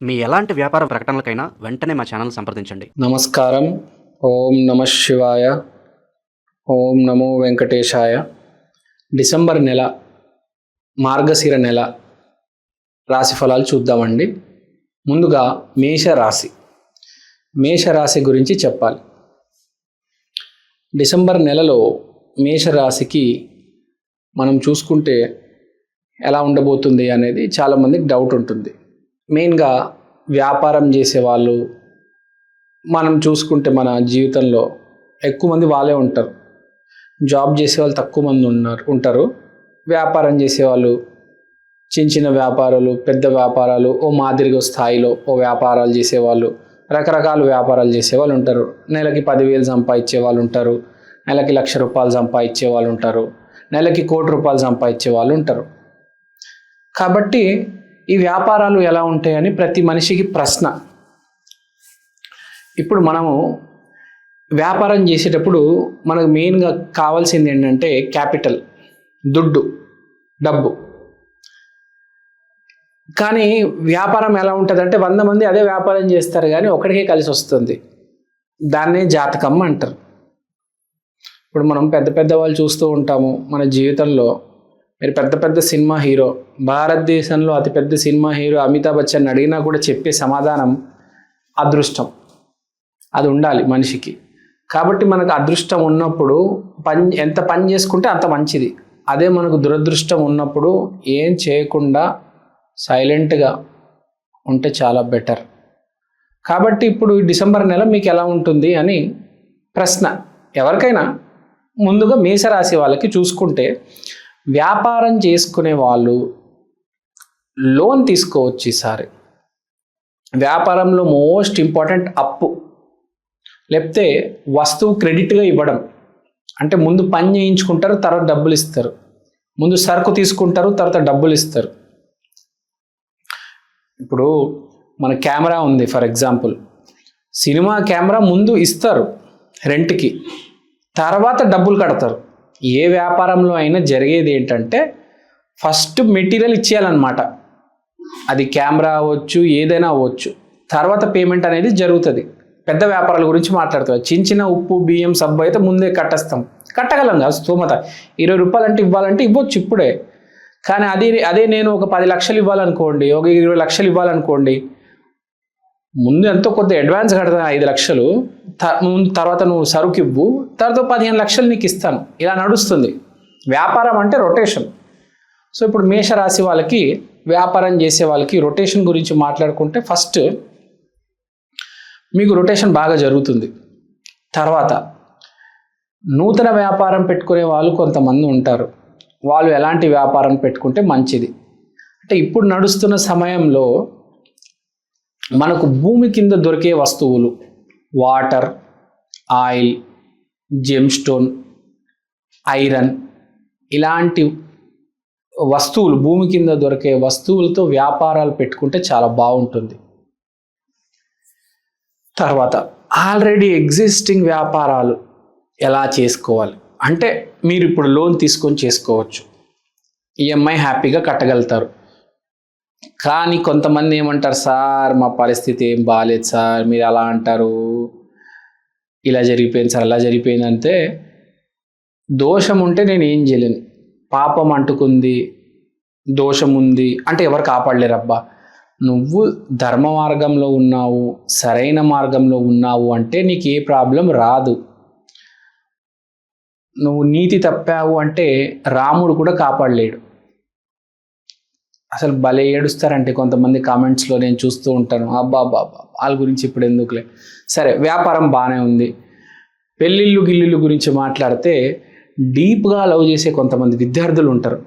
మీ ఎలాంటి వ్యాపార ప్రకటనలకైనా వెంటనే మా ఛానల్ సంప్రదించండి. నమస్కారం. ఓం నమ శివాయ. ఓం నమో వెంకటేశాయ. డిసెంబర్ నెల, మార్గశిర నెల రాశి ఫలాలు చూద్దామండి. ముందుగా మేషరాశి గురించి చెప్పాలి. డిసెంబర్ నెలలో మేషరాశికి మనం చూసుకుంటే ఎలా ఉండబోతుంది అనేది చాలామందికి డౌట్ ఉంటుంది. మెయిన్గా వ్యాపారం చేసేవాళ్ళు మనం చూసుకుంటే మన జీవితంలో ఎక్కువ మంది వాళ్ళే ఉంటారు. జాబ్ చేసేవాళ్ళు తక్కువ మంది ఉంటారు. వ్యాపారం చేసేవాళ్ళు చిన్న చిన్న వ్యాపారాలు, పెద్ద వ్యాపారాలు, ఓ మాదిరిగా స్థాయిలో ఓ వ్యాపారాలు చేసేవాళ్ళు, రకరకాల వ్యాపారాలు చేసేవాళ్ళు ఉంటారు. నెలకి 10,000 సంపాదించే వాళ్ళు ఉంటారు, నెలకి 1,00,000 రూపాయలు సంపాదించే వాళ్ళు ఉంటారు, నెలకి 1,00,00,000 రూపాయలు సంపాదించే వాళ్ళు ఉంటారు. కాబట్టి ఈ వ్యాపారాలు ఎలా ఉంటాయని ప్రతి మనిషికి ప్రశ్న. ఇప్పుడు మనము వ్యాపారం చేసేటప్పుడు మనకు మెయిన్గా కావాల్సింది ఏంటంటే క్యాపిటల్, డబ్బు. కానీ వ్యాపారం ఎలా ఉంటుందంటే 100 మంది అదే వ్యాపారం చేస్తారు కానీ ఒకడికే కలిసి వస్తుంది. దాన్నే జాతకం అంటారు. ఇప్పుడు మనం పెద్ద వాళ్ళు చూస్తూ ఉంటాము మన జీవితంలో. మీరు పెద్ద సినిమా హీరో, భారతదేశంలో అతిపెద్ద సినిమా హీరో అమితాబ్ బచ్చన్ అడిగినా కూడా చెప్పే సమాధానం అదృష్టం. అది ఉండాలి మనిషికి. కాబట్టి మనకు అదృష్టం ఉన్నప్పుడు ఎంత పని చేసుకుంటే అంత మంచిది. అదే మనకు దురదృష్టం ఉన్నప్పుడు ఏం చేయకుండా సైలెంట్గా ఉంటే చాలా బెటర్. కాబట్టి ఇప్పుడు డిసెంబర్ నెల మీకు ఎలా ఉంటుంది అని ప్రశ్న ఎవరికైనా. ముందుగా మేషరాశి వాళ్ళకి చూసుకుంటే వ్యాపారం చేసుకునే వాళ్ళు లోన్ తీసుకోవచ్చు ఈసారి. వ్యాపారంలో మోస్ట్ ఇంపార్టెంట్ అప్పు, లేకపోతే వస్తువు క్రెడిట్గా ఇవ్వడం. అంటే ముందు పని చేయించుకుంటారు, తర్వాత డబ్బులు ఇస్తారు. ముందు సరుకు తీసుకుంటారు, తర్వాత డబ్బులు ఇస్తారు. ఇప్పుడు మన కెమెరా ఉంది, ఫర్ ఎగ్జాంపుల్ సినిమా కెమెరా ముందు ఇస్తారు రెంట్కి, తర్వాత డబ్బులు కడతారు. ఏ వ్యాపారంలో అయినా జరిగేది ఏంటంటే ఫస్ట్ మెటీరియల్ ఇచ్చేయాలన్నమాట. అది కెమెరా అవ్వచ్చు, ఏదైనా అవ్వచ్చు. తర్వాత పేమెంట్ అనేది జరుగుతుంది. పెద్ద వ్యాపారాల గురించి మాట్లాడుతాం. చిన్న ఉప్పు, బియ్యం, సబ్బు అయితే ముందే కట్టగలం కాదు స్తోమత. 20 రూపాయలు అంటే ఇవ్వాలంటే ఇవ్వచ్చు ఇప్పుడే. కానీ అదే నేను ఒక 10 లక్షలు ఇవ్వాలనుకోండి, ఒక 20 లక్షలు ఇవ్వాలనుకోండి, ముందు ఎంతో కొద్ది అడ్వాన్స్ కడతాను 5 లక్షలు, తర్వాత నువ్వు సరుకు ఇవ్వు, తర్వాత 15 లక్షలు నీకు ఇస్తాను. ఇలా నడుస్తుంది వ్యాపారం అంటే రొటేషన్. సో ఇప్పుడు మేషరాశి వాళ్ళకి, వ్యాపారం చేసే వాళ్ళకి రొటేషన్ గురించి మాట్లాడుకుంటే ఫస్ట్ మీకు రొటేషన్ బాగా జరుగుతుంది. తర్వాత నూతన వ్యాపారం పెట్టుకునే వాళ్ళు కొంతమంది ఉంటారు. వాళ్ళు ఎలాంటి వ్యాపారం పెట్టుకుంటే మంచిది అంటే ఇప్పుడు నడుస్తున్న సమయంలో మనకు భూమి కింద దొరికే వస్తువులు, water, oil, gem stone, iron, ఇలాంటి వస్తువులు, భూమి కింద దొరికే వస్తువులతో వ్యాపారాలు పెట్టుకుంటే చాలా బాగుంటుంది. తర్వాత ఆల్రెడీ ఎగ్జిస్టింగ్ వ్యాపారాలు ఎలా చేసుకోవాలి అంటే మీరు ఇప్పుడు లోన్ తీసుకొని చేసుకోవచ్చు, ఈఎంఐ హ్యాపీగా కట్టగలుగుతారు. కానీ కొంతమంది ఏమంటారు, సార్ మా పరిస్థితి ఏం బాగాలేదు సార్, మీరు అలా అంటారు, ఇలా జరిగిపోయింది సార్, అలా జరిగిపోయింది. అంటే దోషం ఉంటే నేను ఏం చేయలేను. పాపం అంటుకుంది, దోషం ఉంది అంటే ఎవరు కాపాడలేరు. అబ్బా నువ్వు ధర్మ మార్గంలో ఉన్నావు, సరైన మార్గంలో ఉన్నావు అంటే నీకు ఏ ప్రాబ్లం రాదు. నువ్వు నీతి తప్పావు అంటే రాముడు కూడా కాపాడలేడు. అసలు భలే ఏడుస్తారంటే కొంతమంది కామెంట్స్లో నేను చూస్తూ ఉంటాను. అబ్బా వాళ్ళ గురించి ఇప్పుడు ఎందుకులే. సరే, వ్యాపారం బాగానే ఉంది. పెళ్ళిళ్ళు గురించి మాట్లాడితే డీప్గా లవ్ చేసే కొంతమంది విద్యార్థులు ఉంటారు.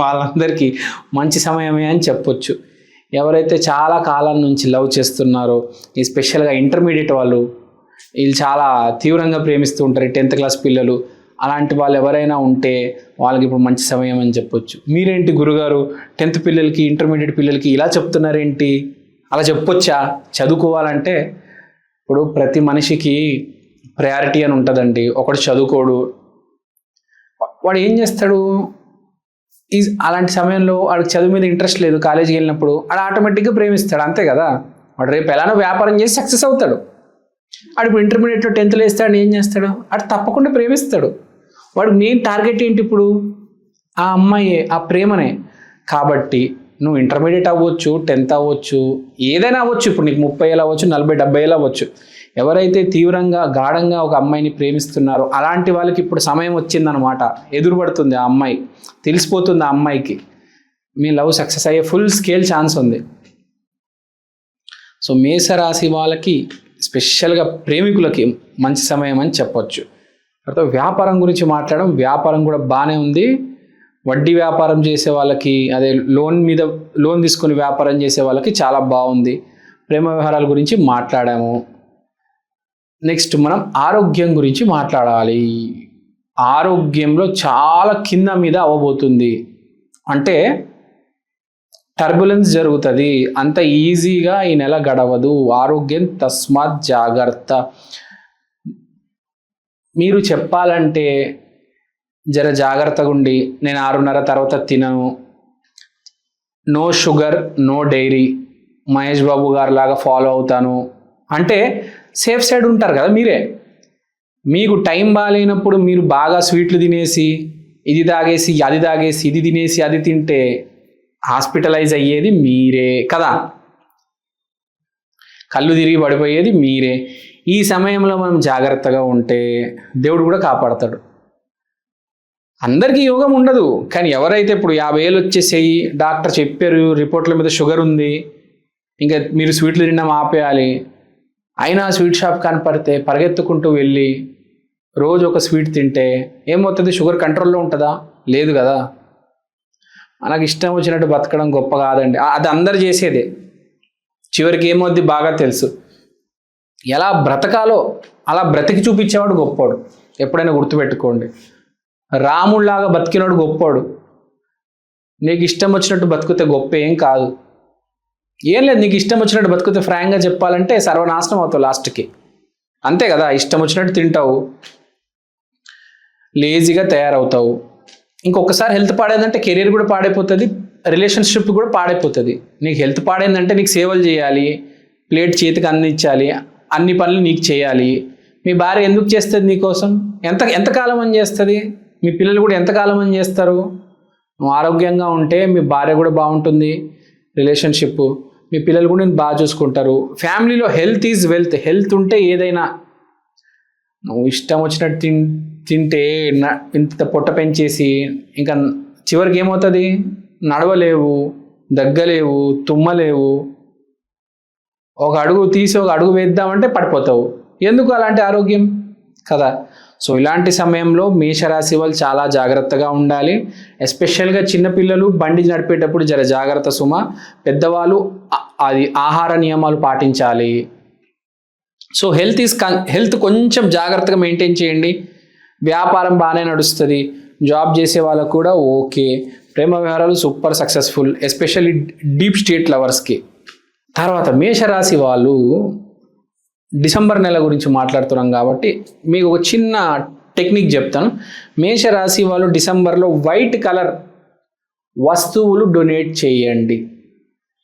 వాళ్ళందరికీ మంచి సమయమే అని చెప్పొచ్చు. ఎవరైతే చాలా కాలం నుంచి లవ్ చేస్తున్నారో, ఎస్పెషల్గా ఇంటర్మీడియట్ వాళ్ళు, వీళ్ళు చాలా తీవ్రంగా ప్రేమిస్తూ ఉంటారు, 10th క్లాస్ పిల్లలు, అలాంటి వాళ్ళు ఎవరైనా ఉంటే వాళ్ళకి ఇప్పుడు మంచి సమయం అని చెప్పొచ్చు. మీరేంటి గురుగారు 10th పిల్లలకి, ఇంటర్మీడియట్ పిల్లలకి ఇలా చెప్తున్నారేంటి? అలా చెప్పొచ్చా? చదువుకోవాలంటే ఇప్పుడు ప్రతి మనిషికి ప్రయారిటీ అని ఉంటుందండి. ఒకడు చదువుకోడు, వాడు ఏం చేస్తాడు, అలాంటి సమయంలో వాడికి చదువు మీద ఇంట్రెస్ట్ లేదు, కాలేజీకి వెళ్ళినప్పుడు వాడు ఆటోమేటిక్గా ప్రేమిస్తాడు, అంతే కదా. వాడు రేపు ఎలానో వ్యాపారం చేసి సక్సెస్ అవుతాడు. వాడు ఇప్పుడు ఇంటర్మీడియట్లో 10th వేస్తాడు, ఏం చేస్తాడు, వాడు తప్పకుండా ప్రేమిస్తాడు. వాడు మెయిన్ టార్గెట్ ఏంటి ఇప్పుడు? ఆ అమ్మాయి, ఆ ప్రేమనే. కాబట్టి నువ్వు ఇంటర్మీడియట్ అవ్వచ్చు, 10th అవ్వచ్చు, ఏదైనా అవ్వచ్చు. ఇప్పుడు నీకు 30 ఏళ్ళు అవ్వచ్చు, 40, 70 ఏళ్ళు అవ్వచ్చు. ఎవరైతే తీవ్రంగా గాఢంగా ఒక అమ్మాయిని ప్రేమిస్తున్నారో అలాంటి వాళ్ళకి ఇప్పుడు సమయం వచ్చిందనమాట. ఎదురుపడుతుంది ఆ అమ్మాయి, తెలిసిపోతుంది ఆ అమ్మాయికి మీ లవ్ సక్సెస్ అయ్యే ఫుల్ స్కేల్ ఛాన్స్ ఉంది. సో మేషరాశి వాళ్ళకి స్పెషల్గా ప్రేమికులకి మంచి సమయం అని చెప్పొచ్చు. తర్వాత వ్యాపారం గురించి మాట్లాడడం, వ్యాపారం కూడా బాగానే ఉంది. వడ్డీ వ్యాపారం చేసే వాళ్ళకి, అదే లోన్ తీసుకుని వ్యాపారం చేసే వాళ్ళకి చాలా బాగుంది. ప్రేమ వ్యవహారాల గురించి మాట్లాడాము. నెక్స్ట్ మనం ఆరోగ్యం గురించి మాట్లాడాలి. ఆరోగ్యంలో చాలా కింద మీద అవ్వబోతుంది, అంటే టర్బులెన్స్ జరుగుతుంది. అంత ఈజీగా ఈ నెల గడవదు. ఆరోగ్యం తస్మాత్ జాగ్రత్త. మీరు చెప్పాలంటే జర జాగ్రత్తగా ఉండి, నేను 6:30 తర్వాత తినను, no sugar, no dairy, Mahesh Babu గారు లాగా ఫాలో అవుతాను అంటే సేఫ్ సైడ్ ఉంటారు కదా మీరే. మీకు టైం బాగాలేనప్పుడు మీరు బాగా స్వీట్లు తినేసి, ఇది తాగేసి, అది తాగేసి, ఇది తినేసి, అది తింటే హాస్పిటలైజ్ అయ్యేది మీరే కదా. కళ్ళు తిరిగి పడిపోయేది మీరే. ఈ సమయంలో మనం జాగ్రత్తగా ఉంటే దేవుడు కూడా కాపాడతాడు. అందరికీ యోగం ఉండదు, కానీ ఎవరైతే ఇప్పుడు 50 ఏళ్ళు వచ్చేసేయి, డాక్టర్ చెప్పారు, రిపోర్ట్ల మీద షుగర్ ఉంది, ఇంకా మీరు స్వీట్లు తినడం ఆపేయాలి, అయినా స్వీట్ షాప్ కనపడితే పరిగెత్తుకుంటూ వెళ్ళి రోజు ఒక స్వీట్ తింటే ఏమవుతుంది? షుగర్ కంట్రోల్లో ఉంటుందా? లేదు కదా. మనకు ఇష్టం వచ్చినట్టు బతకడం గొప్ప కాదండి, అది అందరు చేసేదే. చివరికి ఏమవుద్ది బాగా తెలుసు. ఎలా బ్రతకాలో అలా బ్రతికి చూపించేవాడు గొప్పోడు. ఎప్పుడైనా గుర్తుపెట్టుకోండి. రాముళ్లాగా బతికినోడు గొప్పోడు. నీకు ఇష్టం వచ్చినట్టు బతికితే గొప్ప ఏం కాదు. ఏం లేదు, నీకు ఇష్టం వచ్చినట్టు బతికితే ఫ్రాంక్గా చెప్పాలంటే సర్వనాశనం అవుతావు లాస్ట్కి, అంతే కదా. ఇష్టం వచ్చినట్టు తింటావు, లేజీగా తయారవుతావు. ఇంకొకసారి హెల్త్ పాడైందంటే కెరీర్ కూడా పాడైపోతుంది, రిలేషన్షిప్ కూడా పాడైపోతుంది. నీకు హెల్త్ పాడైందంటే నీకు సేవలు చేయాలి, ప్లేట్ చేతికి అందించాలి, అన్ని పనులు నీకు చేయాలి. మీ భార్య ఎందుకు చేస్తుంది నీకోసం? ఎంతకాలం అని చేస్తుంది? మీ పిల్లలు కూడా ఎంతకాలం అని చేస్తారు? నువ్వు ఆరోగ్యంగా ఉంటే మీ భార్య కూడా బాగుంటుంది, రిలేషన్షిప్, మీ పిల్లలు కూడా నేను బాగా చూసుకుంటారు. ఫ్యామిలీలో హెల్త్ ఈజ్ వెల్త్. హెల్త్ ఉంటే ఏదైనా. నువ్వు ఇష్టం వచ్చినట్టు తింటే ఇంత పొట్ట పెంచేసి ఇంకా చివరికి ఏమవుతుంది? నడవలేవు, దగ్గలేవు, తుమ్మలేవు. ఒక అడుగు తీసి ఒక అడుగు వేద్దామంటే పడిపోతావు. ఎందుకు అలాంటి ఆరోగ్యం కదా. సో ఇలాంటి సమయంలో మేషరాశి వాళ్ళు చాలా జాగ్రత్తగా ఉండాలి. ఎస్పెషల్గా చిన్నపిల్లలు బండి నడిపేటప్పుడు జర జాగ్రత్త సుమ. పెద్దవాళ్ళు అది ఆహార నియమాలు పాటించాలి. సో హెల్త్ కొంచెం జాగ్రత్తగా మెయింటైన్ చేయండి. వ్యాపారం బాగానే నడుస్తుంది, జాబ్ చేసే వాళ్ళకు కూడా ఓకే. ప్రేమ వ్యవహారాలు super successful, especially deep state లవర్స్కి. తర్వాత మేషరాశి వాళ్ళు డిసెంబర్ నెల గురించి మాట్లాడుతున్నాం కాబట్టి మీకు ఒక చిన్న టెక్నిక్ చెప్తాను. మేషరాశి వాళ్ళు డిసెంబర్లో వైట్ కలర్ వస్తువులు డొనేట్ చేయండి.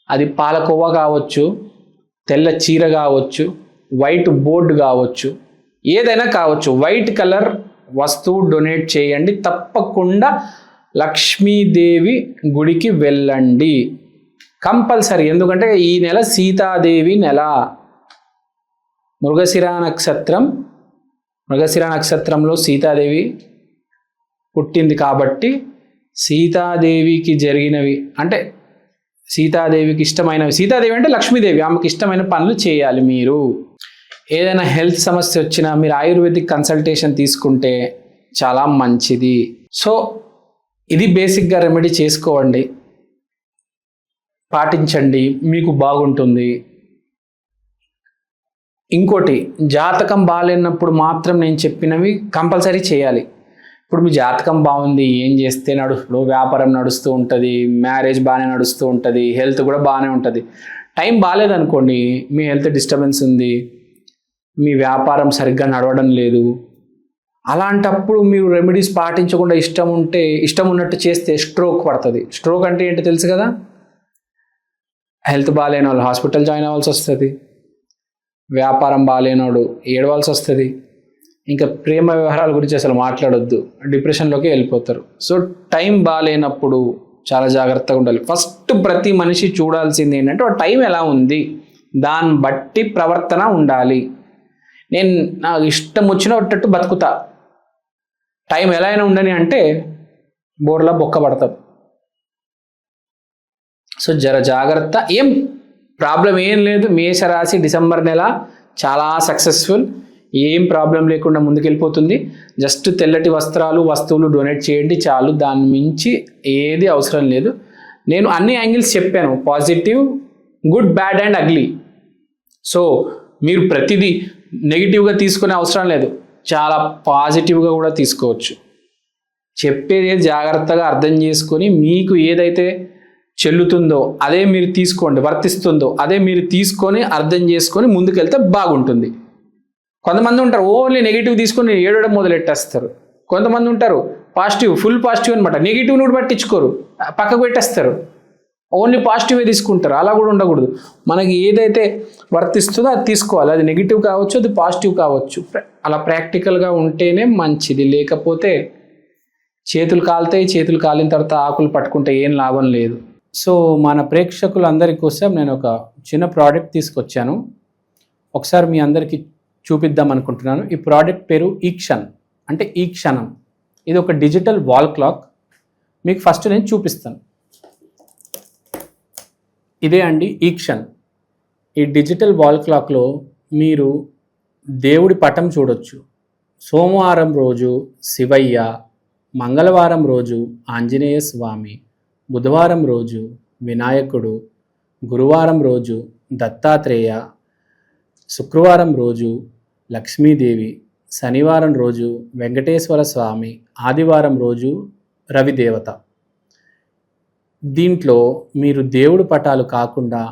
అది పాలకోవా కావచ్చు, తెల్ల చీర కావచ్చు, వైట్ బోర్డు కావచ్చు, ఏదైనా కావచ్చు. వైట్ కలర్ వస్తువు డొనేట్ చేయండి. తప్పకుండా లక్ష్మీదేవి గుడికి వెళ్ళండి కంపల్సరీ. ఎందుకంటే ఈ నెల సీతాదేవి నెల. మృగశిర నక్షత్రంలో సీతాదేవి పుట్టింది కాబట్టి సీతాదేవికి జరిగినవి అంటే సీతాదేవికి ఇష్టమైనవి, సీతాదేవి అంటే లక్ష్మీదేవి, ఆమెకి ఇష్టమైన పనులు చేయాలి. మీరు ఏదైనా హెల్త్ సమస్య వచ్చినా మీరు ఆయుర్వేదిక్ కన్సల్టేషన్ తీసుకుంటే చాలా మంచిది. సో ఇది బేసిక్గా రెమెడీ చేసుకోండి, పాటించండి, మీకు బాగుంటుంది. ఇంకోటి, జాతకం బాగాలేనప్పుడు మాత్రం నేను చెప్పినవి కంపల్సరీ చేయాలి. ఇప్పుడు మీ జాతకం బాగుంది, ఏం చేస్తే వ్యాపారం నడుస్తూ ఉంటుంది, మ్యారేజ్ బాగానే నడుస్తూ ఉంటుంది, హెల్త్ కూడా బాగానే ఉంటుంది. టైం బాగాలేదనుకోండి, మీ హెల్త్ డిస్టర్బెన్స్ ఉంది, మీ వ్యాపారం సరిగ్గా నడవడం లేదు, అలాంటప్పుడు మీరు రెమెడీస్ పాటించకుండా ఇష్టం ఉన్నట్టు చేస్తే స్ట్రోక్ పడుతుంది. స్ట్రోక్ అంటే ఏంటో తెలుసు కదా, హెల్త్ బాగాలేని వాళ్ళు హాస్పిటల్ జాయిన్ అవ్వాల్సి వస్తుంది, వ్యాపారం బాగాలేనోడు ఏడవాల్సి వస్తుంది, ఇంకా ప్రేమ వ్యవహారాల గురించి అసలు మాట్లాడొద్దు, డిప్రెషన్లోకి వెళ్ళిపోతారు. సో టైం బాగాలేనప్పుడు చాలా జాగ్రత్తగా ఉండాలి. ఫస్ట్ ప్రతి మనిషి చూడాల్సింది ఏంటంటే ఆ టైం ఎలా ఉంది, దాన్ని బట్టి ప్రవర్తన ఉండాలి. నేను నాకు ఇష్టం వచ్చినట్టు బతుకుతా, టైం ఎలా అయినా ఉండని అంటే బోర్లా బొక్క పడతాం. సో జాగ్రత్త. ఏం ప్రాబ్లం ఏం లేదు. మేషరాశి డిసెంబర్ నెల చాలా సక్సెస్ఫుల్, ఏం ప్రాబ్లం లేకుండా ముందుకెళ్ళిపోతుంది. జస్ట్ తెల్లటి వస్తువులు డొనేట్ చేయండి చాలు, దాని మించి ఏది అవసరం లేదు. నేను అన్ని యాంగిల్స్ చెప్పాను, positive, good, bad and ugly. So మీరు ప్రతిదీ నెగిటివ్గా తీసుకునే అవసరం లేదు, చాలా పాజిటివ్గా కూడా తీసుకోవచ్చు. చెప్పేది జాగ్రత్తగా అర్థం చేసుకొని మీకు ఏదైతే చెల్లుతుందో అదే మీరు తీసుకోండి, వర్తిస్తుందో అదే మీరు తీసుకొని అర్థం చేసుకొని ముందుకెళ్తే బాగుంటుంది. కొంతమంది ఉంటారు ఓన్లీ నెగిటివ్ తీసుకొని ఏడవడం మొదలెట్టేస్తారు. కొంతమంది ఉంటారు పాజిటివ్, ఫుల్ పాజిటివ్ అనమాట, నెగిటివ్ కూడా పట్టించుకోరు, పక్కకు పెట్టేస్తారు, ఓన్లీ పాజిటివే తీసుకుంటారు. అలా కూడా ఉండకూడదు. మనకి ఏదైతే వర్తిస్తుందో అది తీసుకోవాలి. అది నెగిటివ్ కావచ్చు, అది పాజిటివ్ కావచ్చు. అలా ప్రాక్టికల్గా ఉంటేనే మంచిది. లేకపోతే చేతులు కాలుతాయి, చేతులు కాలిన తర్వాత ఆకులు పట్టుకుంటే ఏం లాభం లేదు. సో మన ప్రేక్షకులందరి కోసం నేను ఒక చిన్న ప్రోడక్ట్ తీసుకొచ్చాను, ఒకసారి మీ అందరికీ చూపిద్దాం అనుకుంటున్నాను. ఈ ప్రోడక్ట్ పేరు ఈక్షన్, అంటే ఈ క్షణం. ఇది ఒక డిజిటల్ వాల్ క్లాక్. మీకు ఫస్ట్ నేను చూపిస్తాను. ఇదే అండి ఈక్షన్. ఈ డిజిటల్ వాల్ క్లాక్లో మీరు దేవుడి పటం చూడొచ్చు. సోమవారం రోజు శివయ్య, మంగళవారం రోజు ఆంజనేయ స్వామి, బుధవారం రోజు వినాయకుడు, గురువారం రోజు దత్తాత్రేయ, శుక్రవారం రోజు లక్ష్మీదేవి, శనివారం రోజు వెంకటేశ్వర స్వామి, ఆదివారం రోజు రవిదేవత. దీంట్లో మీరు దేవుడి పటాలు కాకుండా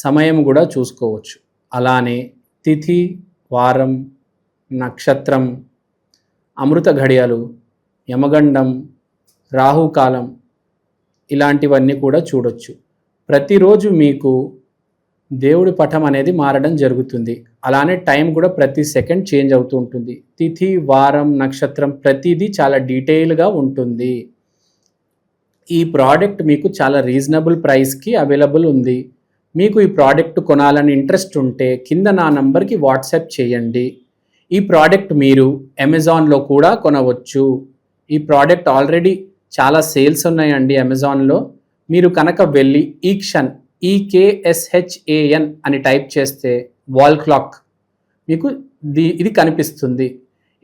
సమయం కూడా చూసుకోవచ్చు. అలానే తిథి, వారం, నక్షత్రం, అమృత ఘడియలు, యమగండం, రాహుకాలం ఇలాంటివన్నీ కూడా చూడొచ్చు. ప్రతిరోజు మీకు దేవుడి పటం అనేది మారడం జరుగుతుంది. అలానే టైం కూడా ప్రతి సెకండ్ చేంజ్ అవుతూ ఉంటుంది. తిథి, వారం, నక్షత్రం ప్రతిదీ చాలా డీటెయిల్గా ఉంటుంది. ఈ ప్రోడక్ట్ మీకు చాలా రీజనబుల్ ప్రైస్కి అవైలబుల్ ఉంది. మీకు ఈ ప్రోడక్ట్ కొనాలని ఇంట్రెస్ట్ ఉంటే కింద నా నంబర్కి వాట్సాప్ చేయండి. ఈ ప్రోడక్ట్ మీరు అమెజాన్లో కూడా కొనవచ్చు. ఈ ప్రోడక్ట్ ఆల్రెడీ చాలా సేల్స్ ఉన్నాయండి అమెజాన్లో. మీరు కనుక వెళ్ళి ఈక్షన్, EKSHAN అని టైప్ చేస్తే వాల్ క్లాక్ మీకు ఇది కనిపిస్తుంది.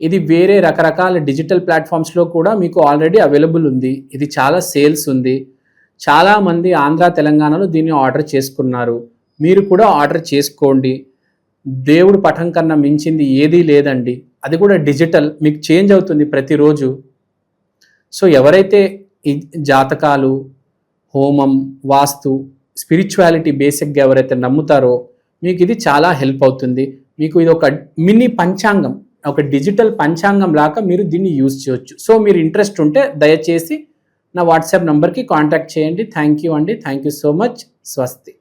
ఇది వేరే రకరకాల డిజిటల్ ప్లాట్ఫామ్స్లో కూడా మీకు ఆల్రెడీ అవైలబుల్ ఉంది. ఇది చాలా సేల్స్ ఉంది. చాలామంది ఆంధ్ర, తెలంగాణలో దీన్ని ఆర్డర్ చేసుకున్నారు. మీరు కూడా ఆర్డర్ చేసుకోండి. దేవుడి పటం కన్నా మించింది ఏదీ లేదండి. అది కూడా డిజిటల్, మీకు చేంజ్ అవుతుంది ప్రతిరోజు. సో ఎవరైతే ఈ జాతకాలు, హోమం, వాస్తు, స్పిరిచువాలిటీ బేసిక్గా ఎవరైతే నమ్ముతారో మీకు ఇది చాలా హెల్ప్ అవుతుంది. మీకు ఇది ఒక మినీ పంచాంగం, ఒక డిజిటల్ పంచాంగం లాగా మీరు దీన్ని యూజ్ చేయొచ్చు. సో మీరు ఇంట్రెస్ట్ ఉంటే దయచేసి నా వాట్సాప్ నంబర్కి కాంటాక్ట్ చేయండి. థ్యాంక్ యూ అండి. Thank you so much. స్వస్తి.